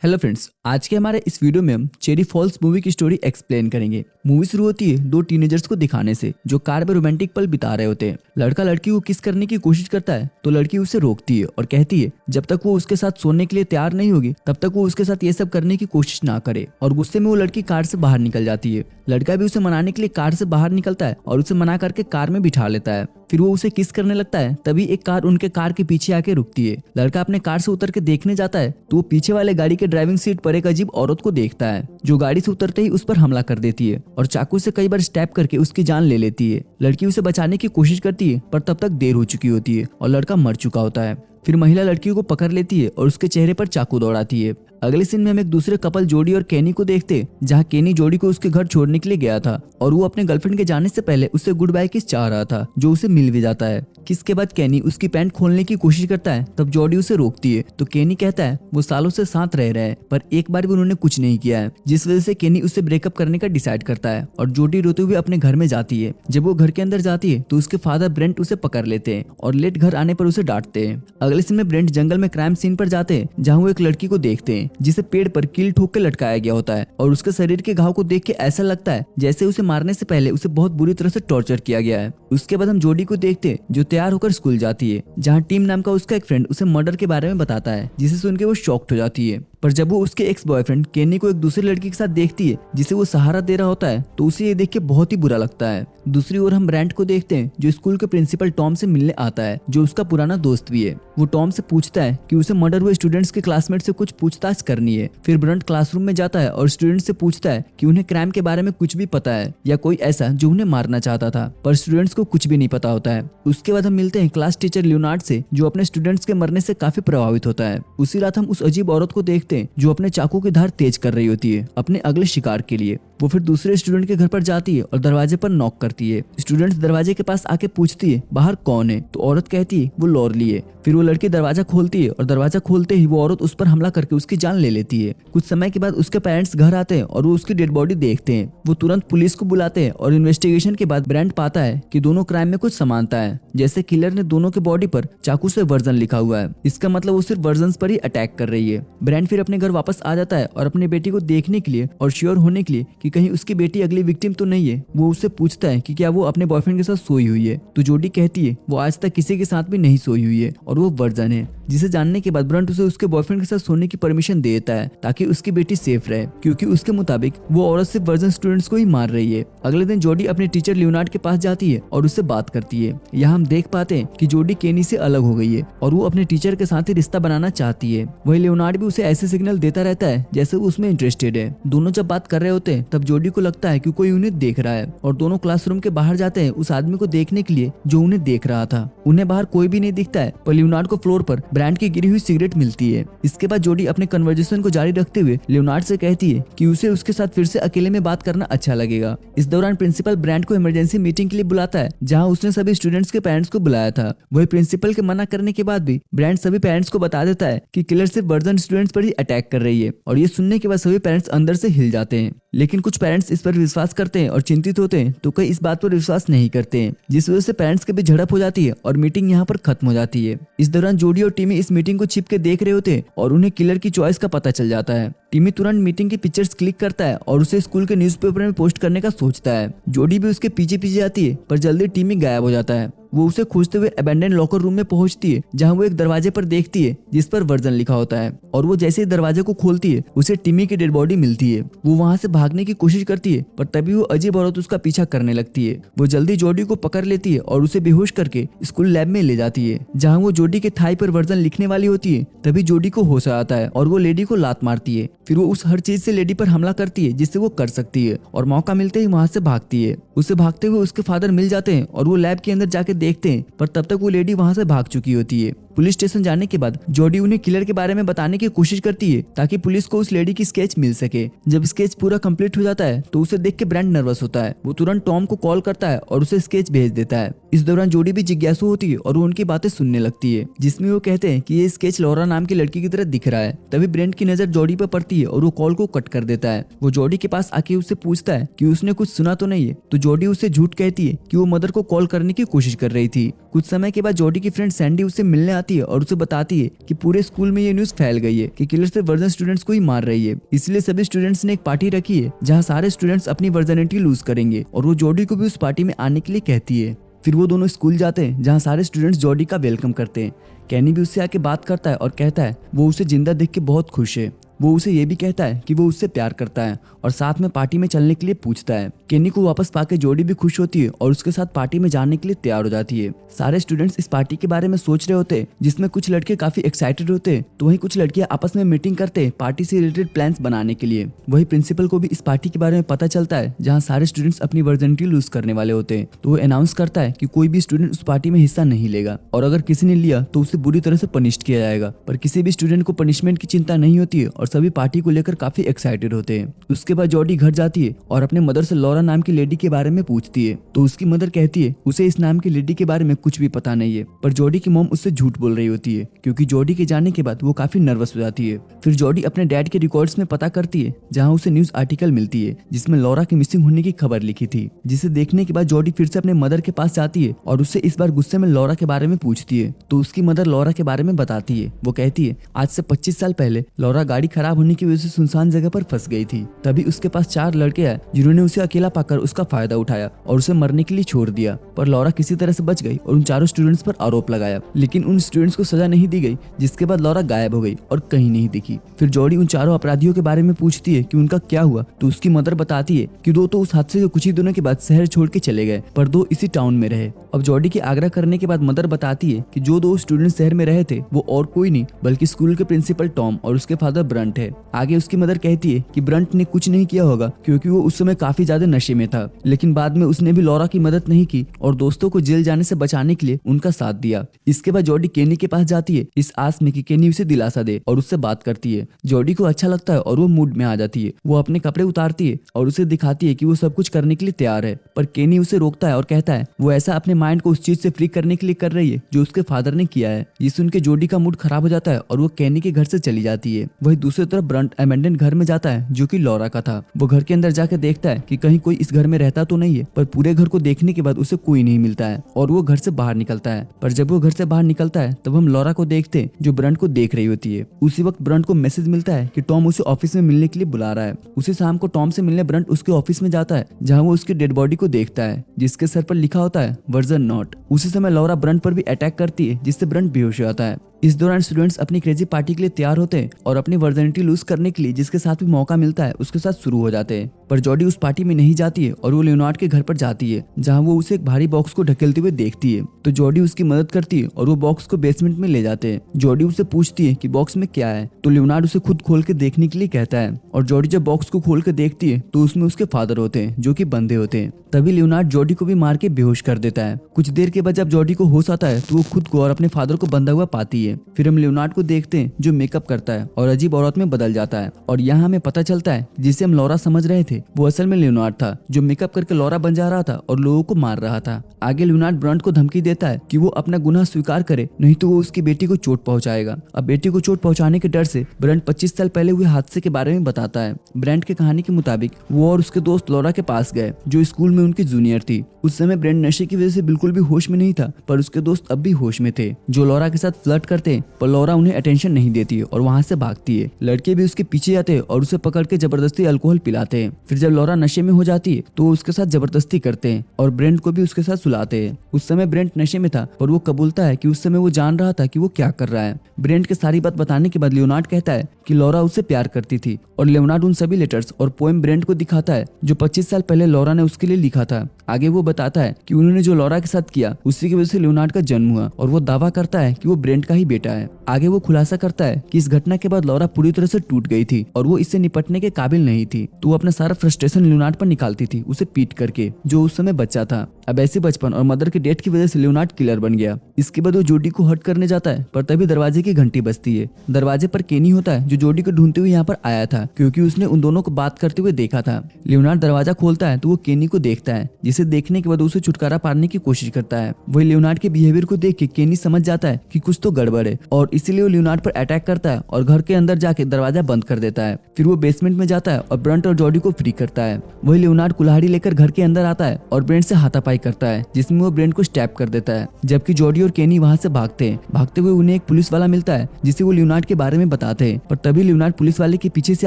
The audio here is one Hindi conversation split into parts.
हेलो फ्रेंड्स, आज के हमारे इस वीडियो में हम चेरी फॉल्स मूवी की स्टोरी एक्सप्लेन करेंगे। मूवी शुरू होती है दो टीनेजर्स को दिखाने से जो कार में रोमांटिक पल बिता रहे होते हैं। लड़का लड़की को किस करने की कोशिश करता है तो लड़की उसे रोकती है और कहती है जब तक वो उसके साथ सोने के लिए तैयार नहीं होगी तब तक वो उसके साथ ये सब करने की कोशिश ना करे। और गुस्से में वो लड़की कार से बाहर निकल जाती है। लड़का भी उसे मनाने के लिए कार से बाहर निकलता है और उसे मना करके कार में बिठा लेता है। फिर वो उसे किस करने लगता है। तभी एक कार उनके कार के पीछे आके रुकती है। लड़का अपने कार से उतर के देखने जाता है तो वो पीछे वाले गाड़ी के ड्राइविंग सीट पर एक अजीब औरत को देखता है जो गाड़ी से उतरते ही उस पर हमला कर देती है और चाकू से कई बार स्टैब करके उसकी जान ले लेती है। लड़की उसे बचाने की कोशिश करती है पर तब तक देर हो चुकी होती है और लड़का मर चुका होता है। फिर महिला लड़की को पकड़ लेती है और उसके चेहरे पर चाकू दौड़ाती है। अगले सीन में हम एक दूसरे कपल जोडी और केनी को देखते जहाँ केनी जोडी को उसके घर छोड़ने के लिए गया था और वो अपने गर्लफ्रेंड के जाने से पहले उससे गुड बाय किस चाह रहा था जो उसे मिल भी जाता है। किस के बाद केनी उसकी पैंट खोलने की कोशिश करता है तब जोडी उसे रोकती है तो केनी कहता है वो सालों से साथ रह रहे हैं पर एक बार भी उन्होंने कुछ नहीं किया है, जिस वजह से केनी उससे ब्रेकअप करने का डिसाइड करता है और जोडी रोते हुए अपने घर में जाती है। जब वो घर के अंदर जाती है तो उसके फादर ब्रेंट उसे पकड़ लेते हैं और लेट घर आने पर उसे डांटते हैं। अगले सीन में ब्रेंट जंगल में क्राइम सीन पर जाते हैं जहाँ वो एक लड़की को देखते हैं जिसे पेड़ पर कील ठोक के लटकाया गया होता है और उसके शरीर के घाव को देख के ऐसा लगता है जैसे उसे मारने से पहले उसे बहुत बुरी तरह से टॉर्चर किया गया है। उसके बाद हम जोडी को देखते हैं जो तैयार होकर स्कूल जाती है जहाँ टीम नाम का उसका एक फ्रेंड उसे मर्डर के बारे में बताता है जिसे सुन के वो शॉक्ड हो जाती है। पर जब वो उसके एक्स बॉयफ्रेंड केनी को एक दूसरी लड़की के साथ देखती है जिसे वो सहारा दे रहा होता है तो उसे ये देख के बहुत ही बुरा लगता है। दूसरी ओर हम ब्रेंट को देखते हैं जो स्कूल के प्रिंसिपल टॉम से मिलने आता है जो उसका पुराना दोस्त भी है। वो टॉम से पूछता है कि उसे मर्डर हुए स्टूडेंट्स के क्लासमेट से कुछ पूछताछ करनी है। फिर ब्रेंट क्लासरूम में जाता है और स्टूडेंट से पूछता है कि उन्हें क्राइम के बारे में कुछ भी पता है या कोई ऐसा जो उन्हें मारना चाहता था, पर स्टूडेंट्स को कुछ भी नहीं पता होता है। उसके बाद हम मिलते हैं क्लास टीचर लियोनार्ड से जो अपने स्टूडेंट्स के मरने से काफी प्रभावित होता है। उसी रात हम उस अजीब औरत को देखते हैं जो अपने चाकू की धार तेज कर रही होती है अपने अगले शिकार के लिए। वो फिर दूसरे स्टूडेंट के घर पर जाती है और दरवाजे पर नॉक करती है। स्टूडेंट दरवाजे के पास आके पूछती है बाहर कौन है तो औरत कहती है वो लॉरली है। फिर वो लड़की दरवाजा खोलती है और दरवाजा खोलते ही वो औरत उस पर हमला करके उसकी जान ले लेती है। कुछ समय के बाद उसके पेरेंट्स घर आते हैं और वो उसकी डेड बॉडी देखते हैं। वो तुरंत पुलिस को बुलाते हैं और इन्वेस्टिगेशन के बाद ब्रेंट पाता है कि दोनों क्राइम में कुछ समानता है, जैसे किलर ने दोनों के बॉडी पर चाकू से वर्जन लिखा हुआ है। इसका मतलब वो सिर्फ वर्जन पर ही अटैक कर रही है। ब्रेंट फिर अपने घर वापस आ जाता है और अपनी बेटी को देखने के लिए और श्योर होने के लिए कि कहीं उसकी बेटी अगली विक्टिम तो नहीं है वो उससे पूछता है कि क्या वो अपने बॉयफ्रेंड के साथ सोई हुई है तो जोडी कहती है वो आज तक किसी के साथ भी नहीं सोई हुई है और वो वर्जन है। जिसे जानने के बाद ब्रंट उसे उसके बॉयफ्रेंड के साथ सोने की परमिशन दे देता है ताकि उसकी बेटी सेफ रहे, क्योंकि उसके मुताबिक वो औरत सिर्फ वर्जन स्टूडेंट्स को ही मार रही है। अगले दिन जोडी अपने टीचर लियोनार्ड के पास जाती है और उससे बात करती है। यहाँ हम देख पाते हैं कि जोडी केनी से अलग हो गई है और वो अपने टीचर के साथ ही रिश्ता बनाना चाहती है। वही लियोनार्ड भी उसे ऐसे सिग्नल देता रहता है जैसे वो उसमें इंटरेस्टेड है। दोनों जब बात कर रहे होते हैं तब जोडी को लगता है कि कोई उन्हें देख रहा है और दोनों क्लासरूम के बाहर जाते हैं उस आदमी को देखने के लिए जो उन्हें देख रहा था। उन्हें बाहर कोई भी नहीं दिखता है पर लियोनार्ड को फ्लोर पर ब्रांड की गिरी हुई सिगरेट मिलती है। इसके बाद जोडी अपने कन्वर्सेशन को जारी रखते हुए लियोनार्ड से कहती है कि उसे उसके साथ फिर से अकेले में बात करना अच्छा लगेगा। इस दौरान प्रिंसिपल ब्रांड को इमरजेंसी मीटिंग के लिए बुलाता है जहां उसने सभी स्टूडेंट्स के पेरेंट्स को बुलाया था। वही प्रिंसिपल के मना करने के बाद भी ब्रांड सभी पेरेंट्स को बता देता है कि किलर सिर्फ वर्जन स्टूडेंट्स पर ही अटैक कर रही है और ये सुनने के बाद सभी पेरेंट्स अंदर से हिल जाते हैं। लेकिन कुछ पेरेंट्स इस पर विश्वास करते हैं और चिंतित होते हैं तो कई इस बात पर विश्वास नहीं करते हैं, जिस वजह से पेरेंट्स के बीच झड़प हो जाती है और मीटिंग यहाँ पर खत्म हो जाती है। इस दौरान जोडी और टीमी इस मीटिंग को छिप के देख रहे होते हैं और उन्हें किलर की चॉइस का पता चल जाता है। टीमी तुरंत मीटिंग की पिक्चर्स क्लिक करता है और उसे स्कूल के न्यूज़पेपर में पोस्ट करने का सोचता है। जोडी भी उसके पीछे पीछे आती है पर जल्दी टीमी गायब हो जाता है। वो उसे खोजते हुए अबेंडन लॉकर रूम में पहुंचती है जहां वो एक दरवाजे पर देखती है जिस पर वर्जन लिखा होता है और वो जैसे ही दरवाजे को खोलती है उसे टिमी की डेड बॉडी मिलती है। वो वहां से भागने की कोशिश करती है पर तभी वो अजीब औरत उसका पीछा करने लगती है। वो जल्दी जोडी को पकड़ लेती है और उसे बेहोश करके स्कूल लैब में ले जाती है जहाँ वो जोडी के थाई पर वर्जन लिखने वाली होती है। तभी जोडी को होश आता है और वो लेडी को लात मारती है। फिर वो उस हर चीज से लेडी पर हमला करती है जिससे वो कर सकती है और मौका मिलते ही वहां से भागती है। उसे भागते हुए उसके फादर मिल जाते हैं और वो लैब के अंदर जाके देखते हैं पर तब तक वो लेडी वहां से भाग चुकी होती है। पुलिस स्टेशन जाने के बाद जोडी उन्हें किलर के बारे में बताने की कोशिश करती है ताकि पुलिस को उस लेडी की स्केच मिल सके। जब स्केच पूरा कंप्लीट हो जाता है तो उसे देख के ब्रांड नर्वस होता है। वो तुरंत टॉम को कॉल करता है और उसे स्केच भेज देता है। इस दौरान जोडी भी जिज्ञासु होती है और वो उनकी बातें सुनने लगती है जिसमें वो कहते हैं कि ये स्केच लॉरा नाम की लड़की की तरह दिख रहा है। तभी ब्रेंट की नजर जोडी पर पड़ती है और वो कॉल को कट कर देता है। वो जोडी के पास आके उससे पूछता है कि उसने कुछ सुना तो नहीं है तो जोडी उससे झूठ कहती है कि वो मदर को कॉल करने की कोशिश कर रही थी। कुछ समय के बाद जोडी की फ्रेंड सैंडी उससे मिलने आती आती है और उसे बताती है कि पूरे स्कूल में ये न्यूज फैल गई है कि किलर सिर्फ वर्जन स्टूडेंट्स को ही मार रही है, इसलिए सभी स्टूडेंट्स ने एक पार्टी रखी है जहाँ सारे स्टूडेंट्स अपनी वर्जिनिटी लूज करेंगे और वो जॉडी को भी उस पार्टी में आने के लिए कहती है। फिर वो दोनों स्कूल जाते हैं जहाँ सारे स्टूडेंट्स जॉडी का वेलकम करते हैं। कैनी भी उससे आके बात करता है और कहता है वो उसे जिंदा देख के बहुत खुश है। वो उसे ये भी कहता है कि वो उससे प्यार करता है और साथ में पार्टी में चलने के लिए पूछता है। केनी को वापस पाके जॉडी भी खुश होती है और उसके साथ पार्टी में जाने के लिए तैयार हो जाती है। सारे स्टूडेंट्स इस पार्टी के बारे में सोच रहे होते हैं जिसमें कुछ लड़के काफी एक्साइटेड होते हैं तो वहीं कुछ लड़कियां आपस में मीटिंग करते हैं पार्टी से रिलेटेड प्लान्स बनाने के लिए। वही प्रिंसिपल को भी इस पार्टी के बारे में पता चलता है जहाँ सारे स्टूडेंट्स अपनी वर्जिनिटी लूज करने वाले होते हैं, तो वो अनाउंस करता है कि कोई भी स्टूडेंट उस पार्टी में हिस्सा नहीं लेगा और अगर किसी ने लिया तो उसे बुरी तरह से पनिश किया जाएगा। पर किसी भी स्टूडेंट को पनिशमेंट की चिंता नहीं होती है और सभी पार्टी को लेकर काफी एक्साइटेड होते हैं। उसके बाद जॉडी घर जाती है और अपने मदर से लॉरा नाम की लेडी के बारे में पूछती है तो उसकी मदर कहती है उसे इस नाम की लेडी के बारे में कुछ भी पता नहीं है। पर जॉडी की मॉम उससे झूठ बोल रही होती है क्योंकि जॉडी के जाने के बाद वो काफी नर्वस हो जाती है। फिर जॉडी अपने डैड के रिकॉर्ड्स में पता करती है जहाँ उसे न्यूज आर्टिकल मिलती है जिसमें लॉरा की मिसिंग होने की खबर लिखी थी, जिसे देखने के बाद जॉडी फिर से अपने मदर के पास जाती है और उससे इस बार गुस्से में लॉरा के बारे में पूछती है तो उसकी मदर लॉरा के बारे में बताती है। वो कहती है आज से 25 साल पहले लॉरा गाड़ी खराब होने की वजह से सुनसान जगह पर फंस गई थी। तभी उसके पास 4 लड़के आए जिन्होंने उसे अकेला पाकर उसका फायदा उठाया और उसे मरने के लिए छोड़ दिया। पर लॉरा किसी तरह से बच गई और उन चारों स्टूडेंट्स पर आरोप लगाया, लेकिन उन स्टूडेंट्स को सजा नहीं दी गई, जिसके बाद लॉरा गायब हो गई और कहीं नहीं दिखी। फिर जॉडी उन चारों अपराधियों के बारे में पूछती है कि उनका क्या हुआ तो उसकी मदर बताती है कि 2 तो उस हादसे के कुछ ही दिनों के बाद शहर छोड़ के चले गए पर 2 इसी टाउन में रहे। अब जॉडी के आग्रह करने के बाद मदर बताती है कि जो 2 स्टूडेंट शहर में रहे थे वो और कोई नहीं बल्कि स्कूल के प्रिंसिपल टॉम और उसके फादर ब्रंट है। आगे उसकी मदर कहती है कि ब्रंट ने कुछ नहीं किया होगा क्योंकि वो उस समय काफी ज्यादा नशे में था, लेकिन बाद में उसने भी लॉरा की मदद नहीं की और दोस्तों को जेल जाने से बचाने के लिए उनका साथ दिया। इसके बाद जॉडी केनी के पास जाती है इस आस में कि केनी उसे दिलासा दे और उससे बात करती है। जॉडी को अच्छा लगता है और वो मूड में आ जाती है। वो अपने कपड़े उतारती है और उसे दिखाती है कि वो सब कुछ करने के लिए तैयार है, पर केनी उसे रोकता है और कहता है वो ऐसा अपने माइंड को उस चीज से फ्री करने के लिए कर रही है जो उसके फादर ने किया है। ये सुन के जॉडी का मूड खराब हो जाता है और वो केनी के घर से चली जाती है। वही दूसरी तरफ ब्रंट एमेंडन घर में जाता है जो कि लॉरा का था। वो घर के अंदर जाकर देखता है कि कहीं कोई इस घर में रहता तो नहीं है, पर पूरे घर को देखने के बाद उसे कोई नहीं मिलता है और वो घर से बाहर निकलता है। पर जब वो घर से बाहर निकलता है तब हम लॉरा को देखते हैं जो ब्रंट को देख रही होती है। उसी वक्त ब्रंट को मैसेज मिलता है कि टॉम उसे ऑफिस में मिलने के लिए बुला रहा है। उसी शाम को टॉम से मिलने ब्रंट उसके ऑफिस में जाता है जहाँ वो उसकी डेड बॉडी को देखता है जिसके सर पर लिखा होता है वर्जन नॉट। उसी समय लॉरा ब्रंट पर भी अटैक करती है जिससे ब्रंट बेहोश हो जाता है। इस दौरान स्टूडेंट्स अपनी क्रेजी पार्टी के लिए तैयार होते हैं और अपनी वर्जिनिटी लूज करने के लिए जिसके साथ भी मौका मिलता है उसके साथ शुरू हो जाते हैं। पर जॉडी उस पार्टी में नहीं जाती है और वो लियोनार्ड के घर पर जाती है जहां वो उसे एक भारी बॉक्स को ढकेलते हुए देखती है। तो जॉडी उसकी मदद करती है और वो बॉक्स को बेसमेंट में ले जाते हैं। जॉडी उससे पूछती है कि बॉक्स में क्या है तो लियोनार्ड उसे खुद खोल के देखने के लिए कहता है और जॉडी जब बॉक्स को खोल के देखती है तो उसमें उसके फादर होते हैं जो कि बंधे होते हैं। तभी लियोनार्ड जॉडी को भी मार के बेहोश कर देता है। कुछ देर के बाद जब जॉडी को होश आता है तो वो खुद को और अपने फादर को बंधा हुआ पाती है। फिर हम लियोनार्ड को देखते हैं जो मेकअप करता है और अजीब औरत में बदल जाता है और यहाँ हमें पता चलता है जिसे हम लॉरा समझ रहे थे वो असल में लियोनार्ड था जो मेकअप करके लॉरा बन जा रहा था और लोगों को मार रहा था। आगे लियोनार्ड ब्रंट को धमकी देता है कि वो अपना गुनाह स्वीकार करे नहीं तो वो उसकी बेटी को चोट पहुंचाएगा। अब बेटी को चोट पहुंचाने के डर से ब्रंट 25 साल पहले हुए हादसे के बारे में बताता है। ब्रंट की कहानी के मुताबिक वो और उसके दोस्त लॉरा के पास गए जो स्कूल में उनकी जूनियर थी। उस समय ब्रंट नशे की वजह से बिल्कुल भी होश में नहीं था पर उसके दोस्त अब भी होश में थे जो लॉरा के साथ फ्लर्ट करते पर लॉरा उन्हें अटेंशन नहीं देती है और वहाँ से भागती है। लड़के भी उसके पीछे आते हैं और उसे पकड़ के जबरदस्ती अल्कोहल पिलाते हैं। फिर जब लॉरा नशे में हो जाती है तो उसके साथ जबरदस्ती करते हैं और ब्रेंट को भी उसके साथ सुलाते हैं। उस समय ब्रेंट नशे में था पर वो कबूलता है कि उस समय वो जान रहा था कि वो क्या कर रहा है। ब्रेंट के सारी बात बताने के बाद लियोनार्ड कहता है कि लॉरा उससे प्यार करती थी और लियोनार्ड उन सभी लेटर्स और पोएम ब्रेंट को दिखाता है जो 25 साल पहले लॉरा ने उसके लिए लिखा था। आगे वो बताता है कि उन्होंने जो लॉरा के साथ किया उसी की वजह से लियोनार्ड का जन्म हुआ और वो दावा करता है कि वो ब्रेंट का ही बेटा है। आगे वो खुलासा करता है कि इस घटना के बाद लॉरा पूरी तरह से टूट गई थी और वो इससे निपटने के काबिल नहीं थी तो वो अपना सारा फ्रस्ट्रेशन लियोनार्ड पर निकालती थी उसे पीट करके जो उस समय बच्चा था। अब ऐसे बचपन और मदर के डेथ की वजह से लियोनार्ड किलर बन गया। इसके बाद वो जोडी को हर्ट करने जाता है पर तभी दरवाजे की घंटी बजती है। दरवाजे पर केनी होता है जो जोडी को ढूंढते हुए यहाँ पर आया था क्योंकि उसने उन दोनों को बात करते हुए देखा था। लियोनार्ड दरवाजा खोलता है तो वो केनी को देखता है जिसे देखने के बाद उसे छुटकारा पाने की कोशिश करता है। वही लियोनार्ड के बिहेवियर को देख के केनी समझ जाता है कि कुछ तो गड़बड़ है और इसीलिए वो लियोनार्ड पर अटैक करता है और घर के अंदर जाके दरवाजा बंद कर देता है। फिर वो बेसमेंट में जाता है और ब्रंट और जॉडी को फ्री ब्रेक करता है। वही लियोनार्ड कुल्हाड़ी लेकर घर के अंदर आता है और ब्रेंट से हाथापाई करता है, जिसमें वो ब्रेंट को स्टैप कर देता है। जबकि जॉडी और केनी वहां से भागते हुए उन्हें एक पुलिस वाला मिलता है, जिसे वो लियोनार्ड के बारे में बताते हैं, पर तभी लियोनार्ड पुलिस वाले के पीछे से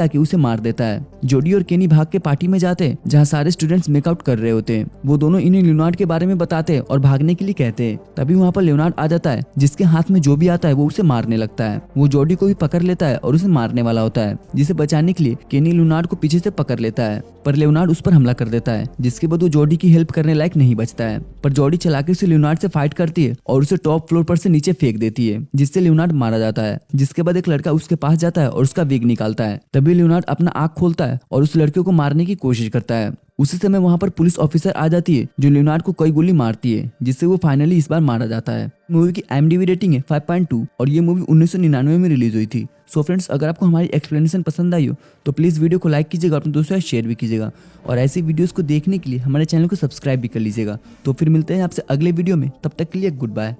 आके उसे मार देता है। जॉडी और केनी भाग के पार्टी में जाते हैं जहाँ सारे स्टूडेंट्स मेकआउट कर रहे होते हैं। वो दोनों इन्हें लियोनार्ड के बारे में बताते हैं और भागने के लिए कहते हैं। तभी वहाँ पर लियोनार्ड आ जाता है, जिसके हाथ में जो भी आता है वो उसे मारने लगता है। वो जॉडी को भी पकड़ लेता है और उसे मारने वाला होता है, जिसे बचाने के लिए केनी लियोनार्ड को पीछे से पकड़ लेता है, पर लियोनार्ड उस पर हमला कर देता है, जिसके बाद वो जॉडी की हेल्प करने लायक नहीं बचता है। पर जॉडी चालाकी से लियोनार्ड से फाइट करती है और उसे टॉप फ्लोर पर से नीचे फेंक देती है, जिससे लियोनार्ड मारा जाता है। जिसके बाद एक लड़का उसके पास जाता है और उसका विग निकालता है। तभी लियोनार्ड अपना आंख खोलता है और उस लड़के को मारने की कोशिश करता है। उसी समय वहां पर पुलिस ऑफिसर आ जाती है, जो लियोनार्ड को कई गोली मारती है, जिससे वो फाइनली इस बार मारा जाता है। मूवी की IMDb रेटिंग है 5.2 और ये मूवी 1999 में रिलीज हुई थी। सो फ्रेंड्स, अगर आपको हमारी एक्सप्लेनेशन पसंद आई हो तो प्लीज़ वीडियो को लाइक कीजिएगा, अपने दोस्तों के साथ शेयर भी कीजिएगा और ऐसी वीडियोस को देखने के लिए हमारे चैनल को सब्सक्राइब भी कर लीजिएगा। तो फिर मिलते हैं आपसे अगले वीडियो में, तब तक के लिए गुड बाय।